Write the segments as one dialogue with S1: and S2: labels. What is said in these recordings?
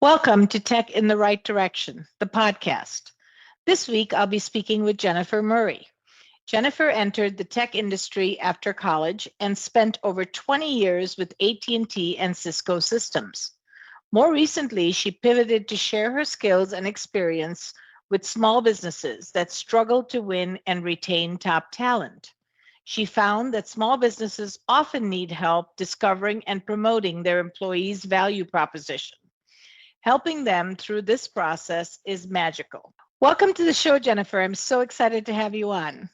S1: Welcome to Tech in the Right Direction, the podcast. This week, I'll be speaking with Jennifer Murray. Jennifer entered the tech industry after college and spent over 20 years with AT&T and Cisco Systems. More recently, she pivoted to share her skills and experience with small businesses that struggle to win and retain top talent. She found that small businesses often need help discovering and promoting their employees' value proposition. Helping them through this process is magical. Welcome to the show, Jennifer. I'm so excited to have you on.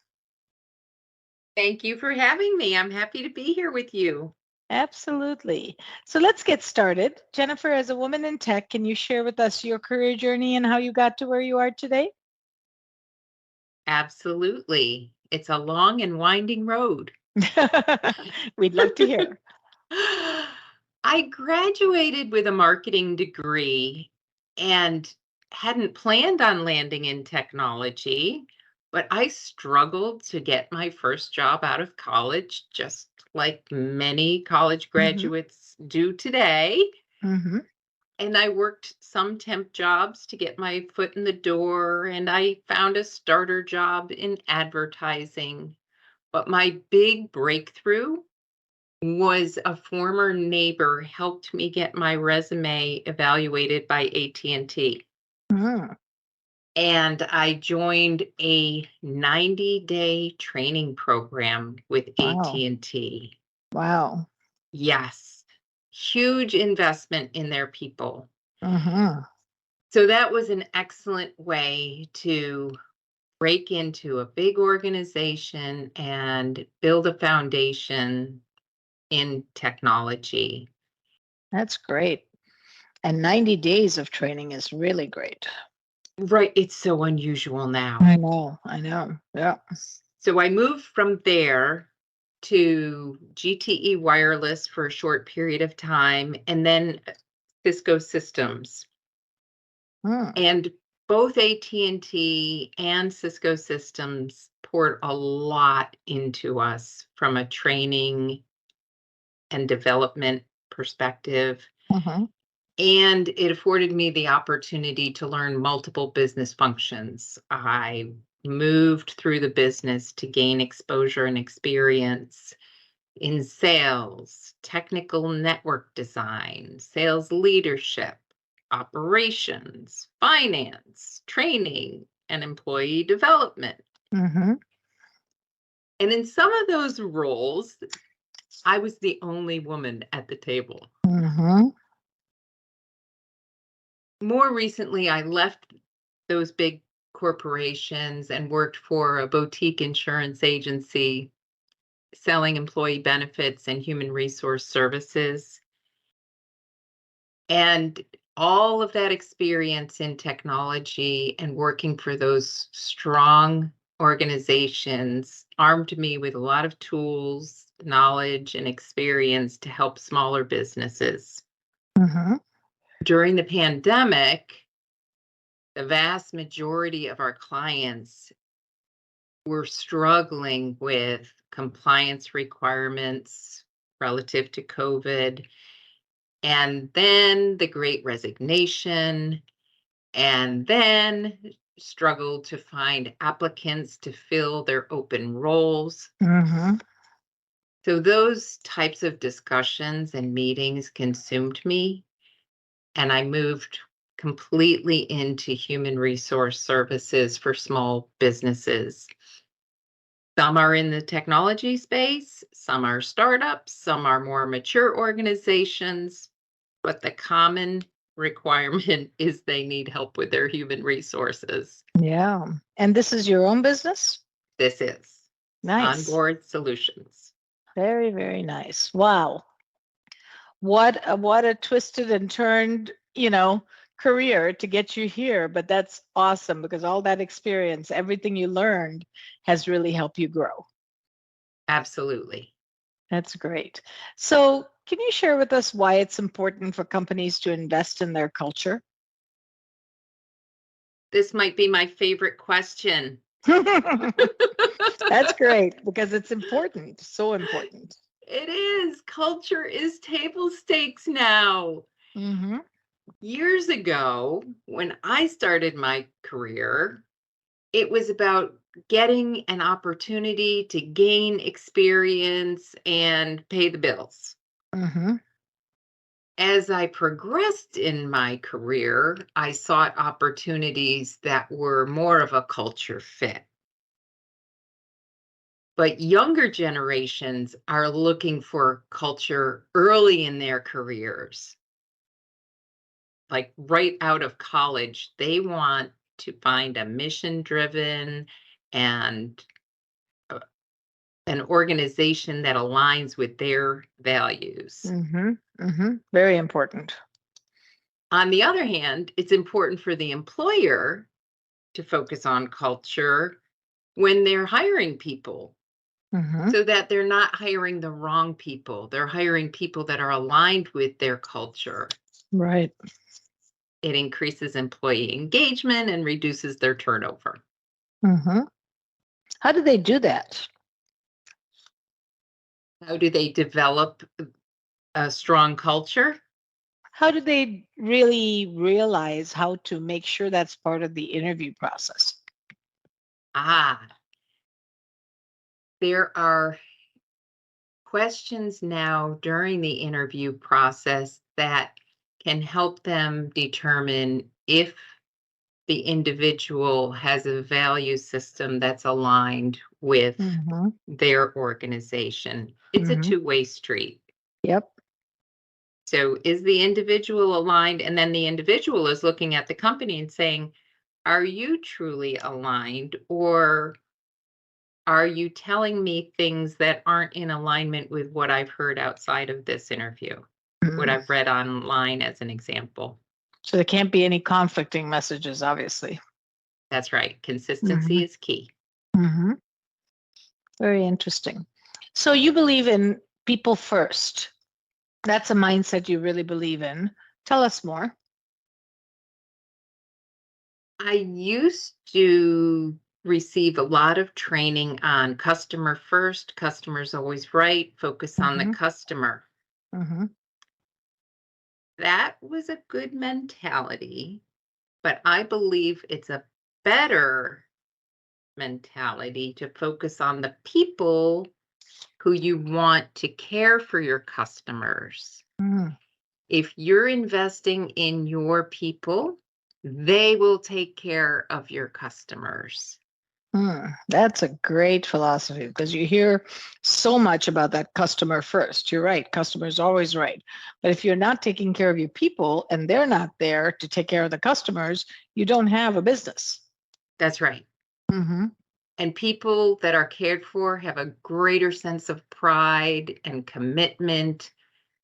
S2: Thank you for having me. I'm happy to be here with you.
S1: Absolutely. So let's get started. Jennifer, as a woman in tech, can you share with us your career journey and how you got to where you are today?
S2: Absolutely. It's a long and winding road.
S1: We'd love to hear.
S2: I graduated with a marketing degree and hadn't planned on landing in technology, but I struggled to get my first job out of college, just like many college graduates do today.
S1: Mm-hmm.
S2: And I worked some temp jobs to get my foot in the door, and I found a starter job in advertising. But my big breakthrough was a former neighbor helped me get my resume evaluated by AT&T.
S1: Mm.
S2: And I joined a 90-day training program with AT&T.
S1: Wow.
S2: Yes, huge investment in their people.
S1: Mm-hmm.
S2: So that was an excellent way to break into a big organization and build a foundation in technology.
S1: That's great. And 90 days of training is really great.
S2: Right. It's so unusual now.
S1: I know. Yeah.
S2: So I moved from there to GTE Wireless for a short period of time, and then Cisco Systems. And both AT&T and Cisco Systems poured a lot into us from a training and development perspective.
S1: Mm-hmm.
S2: And it afforded me the opportunity to learn multiple business functions. I moved through the business to gain exposure and experience in sales, technical network design, sales leadership, operations, finance, training, and employee development.
S1: Mm-hmm.
S2: And in some of those roles, I was the only woman at the table.
S1: Mm-hmm.
S2: More recently, I left those big corporations and worked for a boutique insurance agency selling employee benefits and human resource services. And all of that experience in technology and working for those strong organizations armed me with a lot of tools, knowledge, and experience to help smaller businesses.
S1: Mm-hmm.
S2: During the pandemic, the vast majority of our clients were struggling with compliance requirements relative to COVID. And then the Great Resignation, and then struggled to find applicants to fill their open roles.
S1: Mm-hmm.
S2: So those types of discussions and meetings consumed me, and I moved completely into human resource services for small businesses. Some are in the technology space, some are startups, some are more mature organizations, but the common requirement is they need help with their human resources.
S1: Yeah. And this is your own business?
S2: This is
S1: Nice.
S2: Onboard Solutions.
S1: Very, very nice. Wow. What a twisted and turned, career to get you here. But that's awesome because all that experience, everything you learned has really helped you grow.
S2: Absolutely.
S1: That's great. So can you share with us why it's important for companies to invest in their culture?
S2: This might be my favorite question.
S1: That's great because it's important, so important.
S2: It is. Culture is table stakes now.
S1: Mm-hmm.
S2: Years ago, when I started my career, it was about getting an opportunity to gain experience and pay the bills.
S1: Mm-hmm.
S2: As I progressed in my career, I sought opportunities that were more of a culture fit. But younger generations are looking for culture early in their careers. Like right out of college, they want to find a mission driven and uh, an organization that aligns with their values.
S1: Mm-hmm. Mm-hmm. Very important.
S2: On the other hand, it's important for the employer to focus on culture when they're hiring people
S1: Mm-hmm.
S2: so that they're not hiring the wrong people. They're hiring people that are aligned with their culture.
S1: Right.
S2: It increases employee engagement and reduces their turnover.
S1: Mm-hmm. How do they do that?
S2: How do they develop a strong culture?
S1: How do they really realize how to make sure that's part of the interview process?
S2: Ah, there are questions now during the interview process that can help them determine if the individual has a value system that's aligned with
S1: Mm-hmm.
S2: their organization. It's a
S1: Mm-hmm.
S2: two-way street.
S1: Yep.
S2: So is the individual aligned? And then the individual is looking at the company and saying, are you truly aligned, or are you telling me things that aren't in alignment with what I've heard outside of this interview, what
S1: Mm.
S2: I've read online as an example?
S1: So there can't be any conflicting messages, obviously.
S2: That's right.
S1: Mm-hmm.
S2: Consistency is key.
S1: Mm-hmm. Very interesting. So you believe in people first. That's a mindset you really believe in. Tell us more.
S2: I used to receive a lot of training on customer first, customers always right, focus on the
S1: Mm-hmm.
S2: customer.
S1: Mm-hmm.
S2: That was a good mentality, but I believe it's a better mentality to focus on the people who you want to care for your customers.
S1: Mm.
S2: If you're investing in your people, they will take care of your customers.
S1: That's a great philosophy because you hear so much about that customer first. You're right. Customer is always right. But if you're not taking care of your people and they're not there to take care of the customers, you don't have a business.
S2: That's right.
S1: Mm-hmm.
S2: And people that are cared for have a greater sense of pride and commitment.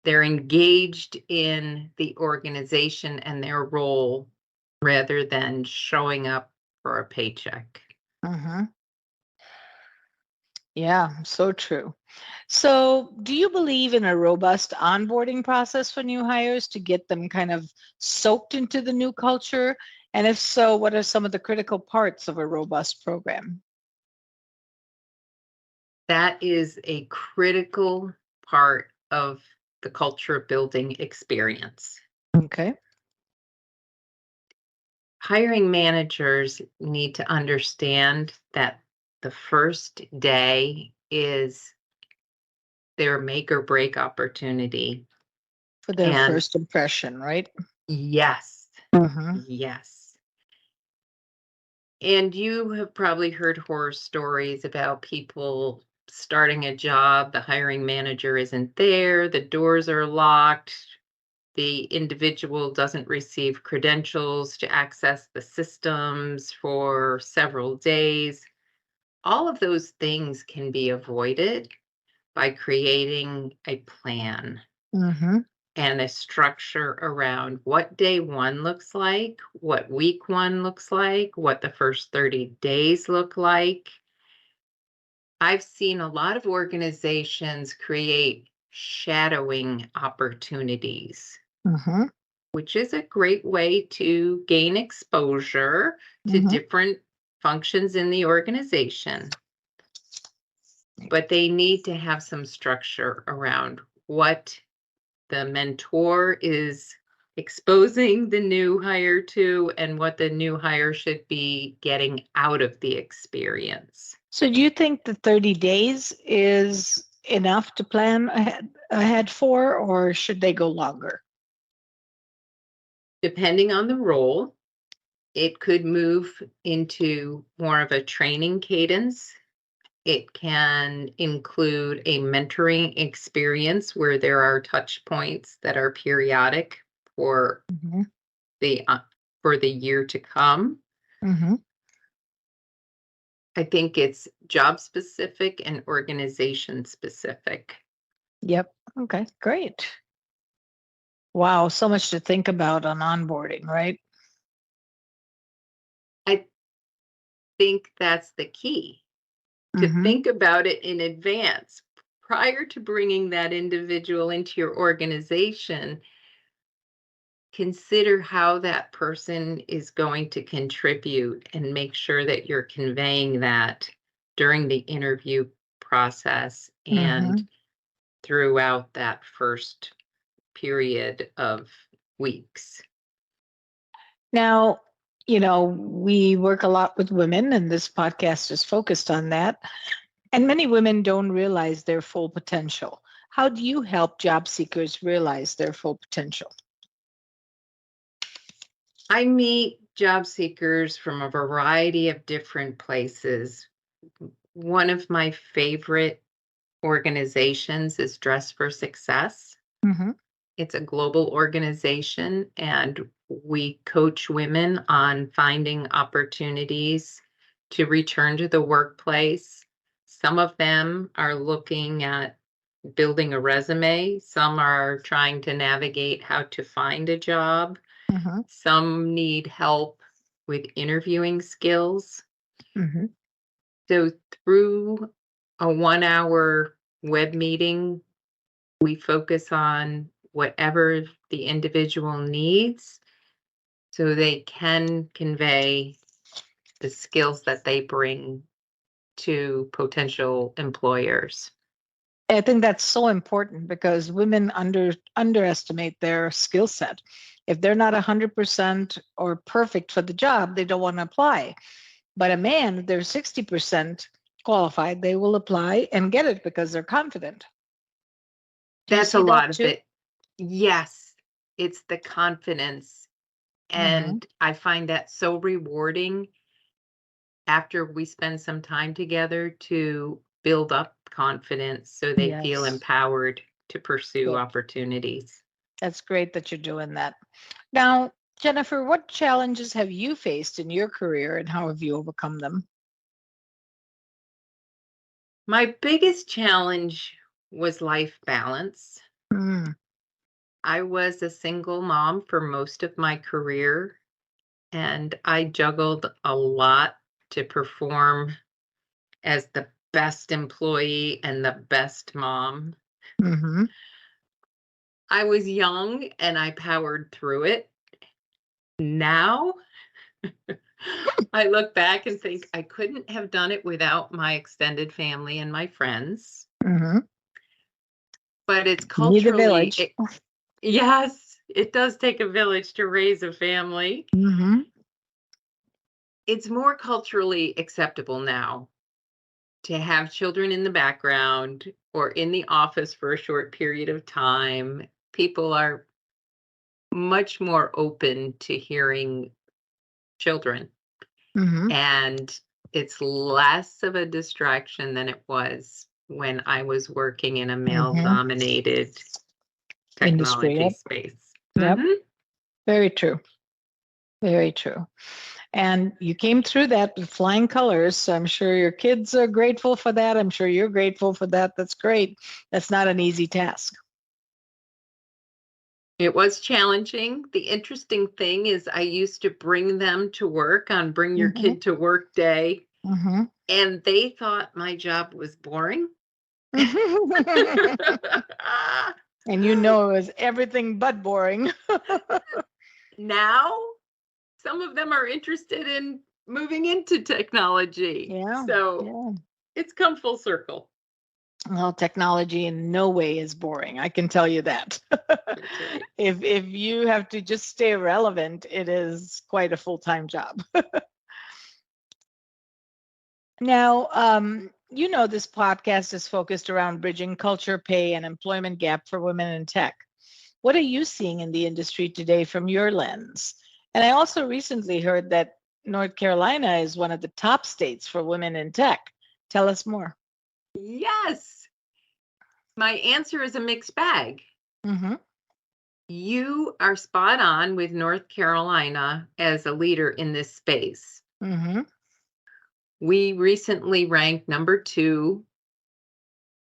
S2: They're engaged in the organization and their role rather than showing up for a paycheck.
S1: Mm-hmm. Yeah, so true. So, do you believe in a robust onboarding process for new hires to get them kind of soaked into the new culture? And if so, what are some of the critical parts of a robust program?
S2: That is a critical part of the culture building experience.
S1: Okay.
S2: Hiring managers need to understand that the first day is their make or break opportunity.
S1: For their
S2: And
S1: first impression, right?
S2: yes,
S1: Mm-hmm.
S2: yes. And you have probably heard horror stories about people starting a job, the hiring manager isn't there, the doors are locked, the individual doesn't receive credentials to access the systems for several days. All of those things can be avoided by creating a plan
S1: Mm-hmm.
S2: and a structure around what day one looks like, what week one looks like, what the first 30 days look like. I've seen a lot of organizations create shadowing opportunities,
S1: Mm-hmm.
S2: which is a great way to gain exposure to
S1: Mm-hmm.
S2: different functions in the organization. But they need to have some structure around what the mentor is exposing the new hire to and what the new hire should be getting out of the experience.
S1: So do you think the 30 days is enough to plan ahead for, or should they go longer?
S2: Depending on the role, it could move into more of a training cadence. It can include a mentoring experience where there are touch points that are periodic for
S1: Mm-hmm.
S2: the year to come.
S1: Mm-hmm.
S2: I think it's job specific and organization specific.
S1: Yep. Okay, great. Wow, so much to think about on onboarding, right?
S2: I think that's the key, to
S1: Mm-hmm.
S2: think about it in advance prior to bringing that individual into your organization. Consider how that person is going to contribute and make sure that you're conveying that during the interview process
S1: Mm-hmm.
S2: and throughout that first period of weeks.
S1: Now, we work a lot with women, and this podcast is focused on that. And many women don't realize their full potential. How do you help job seekers realize their full potential?
S2: I meet job seekers from a variety of different places. One of my favorite organizations is Dress for Success.
S1: Mm-hmm.
S2: It's a global organization, and we coach women on finding opportunities to return to the workplace. Some of them are looking at building a resume, some are trying to navigate how to find a job,
S1: Mm-hmm.
S2: some need help with interviewing skills.
S1: Mm-hmm.
S2: So, through a 1 hour web meeting, we focus on whatever the individual needs so they can convey the skills that they bring to potential employers.
S1: I think that's so important because women underestimate their skill set. If they're not 100% or perfect for the job, they don't want to apply. But a man, if they're 60% qualified, they will apply and get it because they're confident. Do you
S2: That's a
S1: see that
S2: lot of
S1: too?
S2: it. Yes, it's the confidence.
S1: Mm-hmm.
S2: And I find that so rewarding after we spend some time together to build up confidence so they feel
S1: Yes.
S2: empowered to pursue
S1: Good.
S2: opportunities.
S1: That's great that you're doing that. Now, Jennifer, what challenges have you faced in your career and how have you overcome them?
S2: My biggest challenge was life balance.
S1: Mm,
S2: I was a single mom for most of my career, and I juggled a lot to perform as the best employee and the best mom.
S1: mm-hmm.
S2: I was young and I powered through it. Now, I look back and think I couldn't have done it without my extended family and my friends.
S1: Mm-hmm.
S2: But it's
S1: You need a
S2: culturally,
S1: village.
S2: yes, it does take a village to raise a family.
S1: Mm-hmm.
S2: It's more culturally acceptable now to have children in the background or in the office for a short period of time. People are much more open to hearing children,
S1: Mm-hmm.
S2: and it's less of a distraction than it was when I was working in a male
S1: Mm-hmm.
S2: dominated
S1: Industry.
S2: technology
S1: Yep.
S2: space.
S1: Yep.
S2: Mhm.
S1: Very true. Very true. And you came through that with flying colors. So I'm sure your kids are grateful for that. I'm sure you're grateful for that. That's great. That's not an easy task.
S2: It was challenging. The interesting thing is I used to bring them to work on Bring Your
S1: Mm-hmm.
S2: Kid to Work Day,
S1: Mm-hmm.
S2: and they thought my job was boring.
S1: And you know it was everything but boring.
S2: Now, some of them are interested in moving into technology.
S1: Yeah,
S2: So
S1: yeah.
S2: it's come full circle.
S1: Well, technology in no way is boring. I can tell you that.
S2: That's right.
S1: If you have to just stay relevant, it is quite a full-time job. Now, this podcast is focused around bridging culture, pay, and employment gap for women in tech. What are you seeing in the industry today from your lens? And I also recently heard that North Carolina is one of the top states for women in tech. Tell us more.
S2: Yes. My answer is a mixed bag.
S1: Mm-hmm.
S2: You are spot on with North Carolina as a leader in this space.
S1: Mm-hmm.
S2: We recently ranked number 2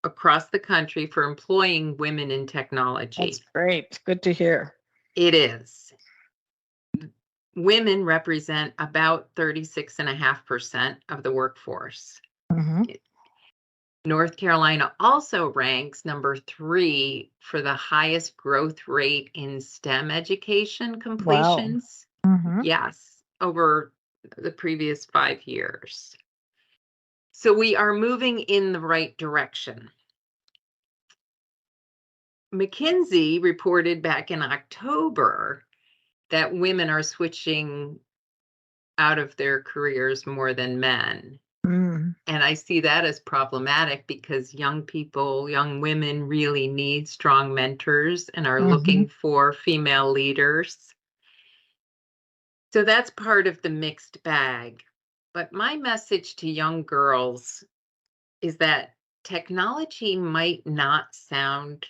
S2: across the country for employing women in technology.
S1: That's great. Good to hear.
S2: It is. Women represent about 36.5% of the workforce.
S1: Mm-hmm.
S2: North Carolina also ranks number 3 for the highest growth rate in STEM education completions.
S1: Wow. Mm-hmm.
S2: Yes, over the previous 5 years. So we are moving in the right direction. McKinsey reported back in October that women are switching out of their careers more than men.
S1: Mm.
S2: And I see that as problematic because young people, young women really need strong mentors and are
S1: Mm-hmm.
S2: looking for female leaders. So that's part of the mixed bag. But my message to young girls is that technology might not sound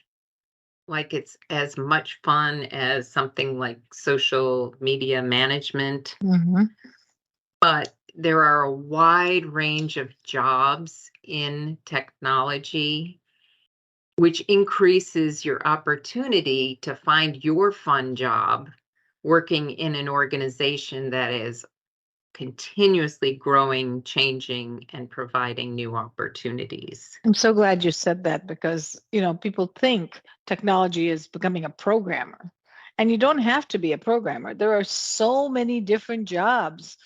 S2: like it's as much fun as something like social media management,
S1: Mm-hmm.
S2: but there are a wide range of jobs in technology, which increases your opportunity to find your fun job working in an organization that is continuously growing, changing, and providing new opportunities.
S1: I'm so glad you said that because, people think technology is becoming a programmer. And you don't have to be a programmer. There are so many different jobs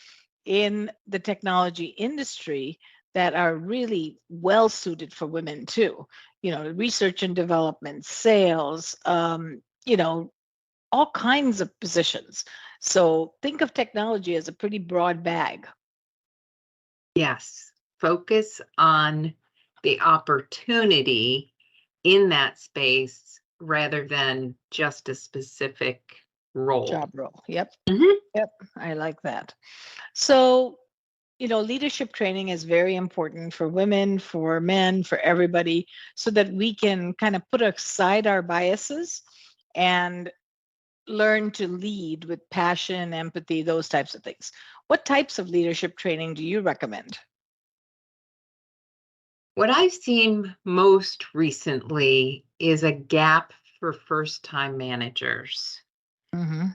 S1: in the technology industry that are really well suited for women too. Research and development, sales, all kinds of positions. So think of technology as a pretty broad bag.
S2: Yes, focus on the opportunity in that space rather than just a specific role.
S1: Job role. Yep.
S2: Mhm.
S1: Yep. I like that. So, leadership training is very important for women, for men, for everybody, so that we can kind of put aside our biases and learn to lead with passion, empathy, those types of things. What types of leadership training do you recommend?
S2: What I've seen most recently is a gap for first-time managers.
S1: Mm-hmm.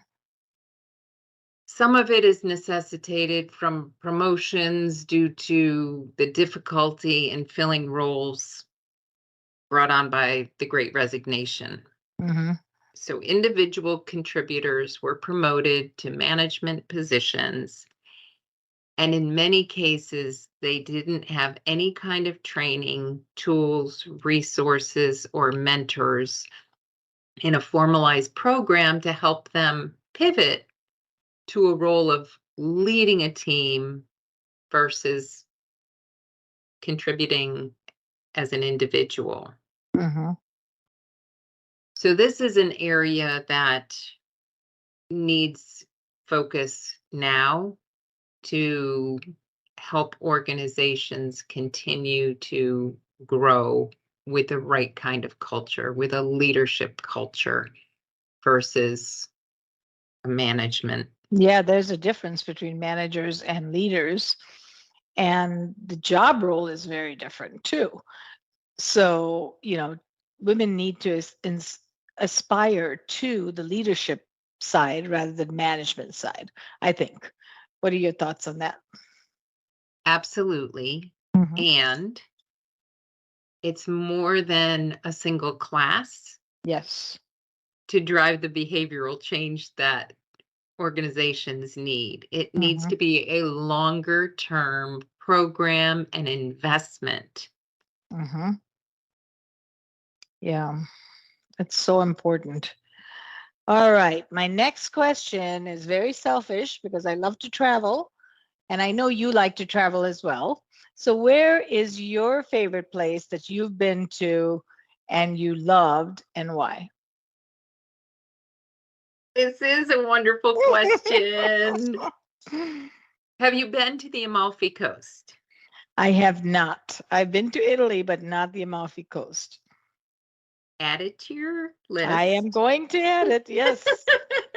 S2: Some of it is necessitated from promotions due to the difficulty in filling roles brought on by the Great Resignation.
S1: Mm-hmm.
S2: So individual contributors were promoted to management positions, and in many cases, they didn't have any kind of training, tools, resources, or mentors in a formalized program to help them pivot to a role of leading a team versus contributing as an individual.
S1: Mm-hmm.
S2: So this is an area that needs focus now to help organizations continue to grow with the right kind of culture, with a leadership culture versus a management.
S1: Yeah, there's a difference between managers and leaders, and the job role is very different too. So, women need to aspire to the leadership side rather than management side, I think. What are your thoughts on that?
S2: Absolutely.
S1: Mhm.
S2: And it's more than a single class
S1: Yes.
S2: to drive the behavioral change that organizations need. It needs
S1: Hmm.
S2: to be a longer term program and investment.
S1: Hmm. Yeah, it's so important. All right. My next question is very selfish because I love to travel and I know you like to travel as well. So, where is your favorite place that you've been to and you loved and why?
S2: This is a wonderful question. Have you been to the Amalfi Coast?
S1: I have not. I've been to Italy, but not the Amalfi Coast.
S2: Add it to your
S1: I am
S2: list.
S1: going to add it. Yes.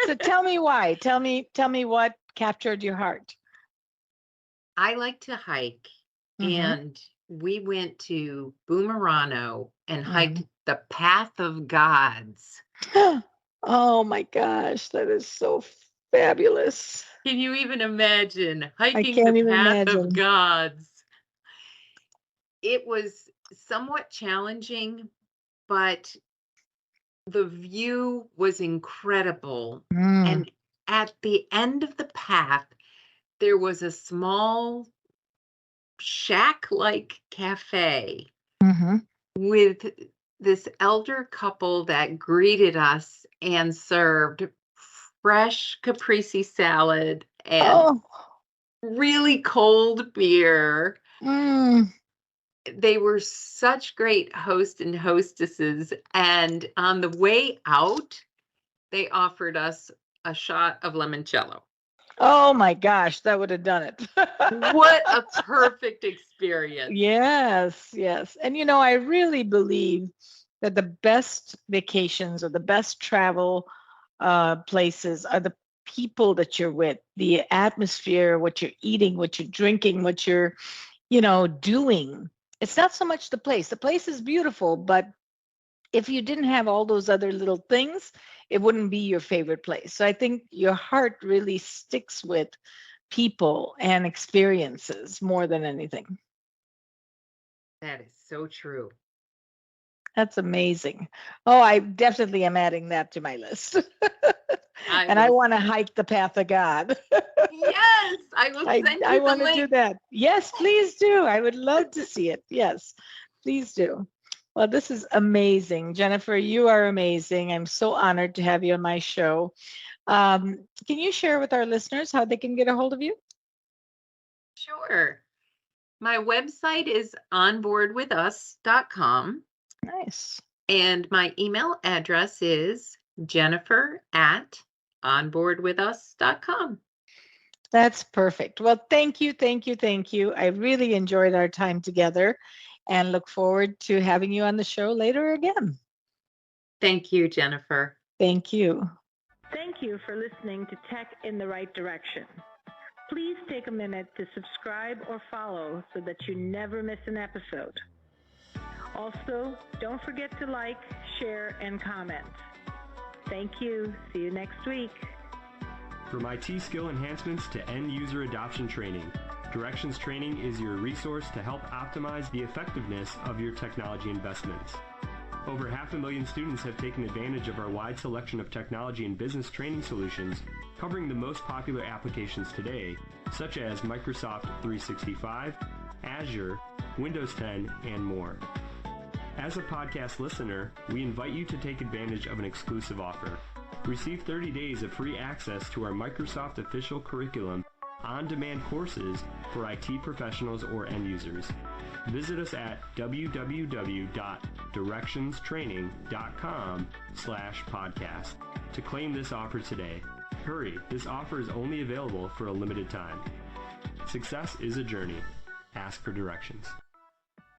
S1: So tell me why. Tell me what captured your heart.
S2: I like to hike,
S1: Mm-hmm.
S2: and we went to Boomerano and
S1: Mm-hmm.
S2: hiked the Path of Gods.
S1: Oh my gosh, that is so fabulous.
S2: Can you even imagine
S1: I
S2: hiking the
S1: can't even
S2: Path of
S1: imagine.
S2: Gods? It was somewhat challenging, but the view was incredible.
S1: Mm,
S2: And at the end of the path, there was a small shack-like cafe
S1: hmm
S2: with this elder couple that greeted us and served fresh caprese salad and
S1: Oh,
S2: really cold beer.
S1: mm.
S2: They were such great hosts and hostesses. And on the way out, they offered us a shot of limoncello.
S1: Oh my gosh, that would have done it.
S2: What a perfect experience.
S1: Yes, yes. And I really believe that the best vacations or the best travel places are the people that you're with, the atmosphere, what you're eating, what you're drinking, what you're, doing. It's not so much the place. The place is beautiful, but if you didn't have all those other little things, it wouldn't be your favorite place. So I think your heart really sticks with people and experiences more than anything.
S2: That is so true.
S1: That's amazing. Oh, I definitely am adding that to my list.
S2: I
S1: And I
S2: will.
S1: want to hike the path of God.
S2: Yes, I will
S1: I,
S2: send
S1: I
S2: you the
S1: want to do
S2: link.
S1: that. Yes, please do. I would love to see it. Yes, please do. Well, this is amazing. Jennifer, you are amazing. I'm so honored to have you on my show. Can you share with our listeners how they can get a hold of you?
S2: Sure. My website is onboardwithus.com,
S1: Nice.
S2: and my email address is jennifer@onboardwithus.com.
S1: That's perfect. Well, thank you, thank you, thank you. I really enjoyed our time together and look forward to having you on the show later again.
S2: Thank you, Jennifer.
S1: Thank you. Thank you for listening to Tech in the Right Direction. Please take a minute to subscribe or follow so that you never miss an episode. Also, don't forget to like, share, and comment. Thank you. See you next week.
S3: From IT skill enhancements to end user adoption training, Directions Training is your resource to help optimize the effectiveness of your technology investments. Over 500,000 students have taken advantage of our wide selection of technology and business training solutions, covering the most popular applications today, such as Microsoft 365, Azure, Windows 10, and more. As a podcast listener, we invite you to take advantage of an exclusive offer. Receive 30 days of free access to our Microsoft official curriculum on-demand courses for IT professionals or end users. Visit us at www.directionstraining.com/podcast to claim this offer today. Hurry, this offer is only available for a limited time. Success is a journey. Ask for directions.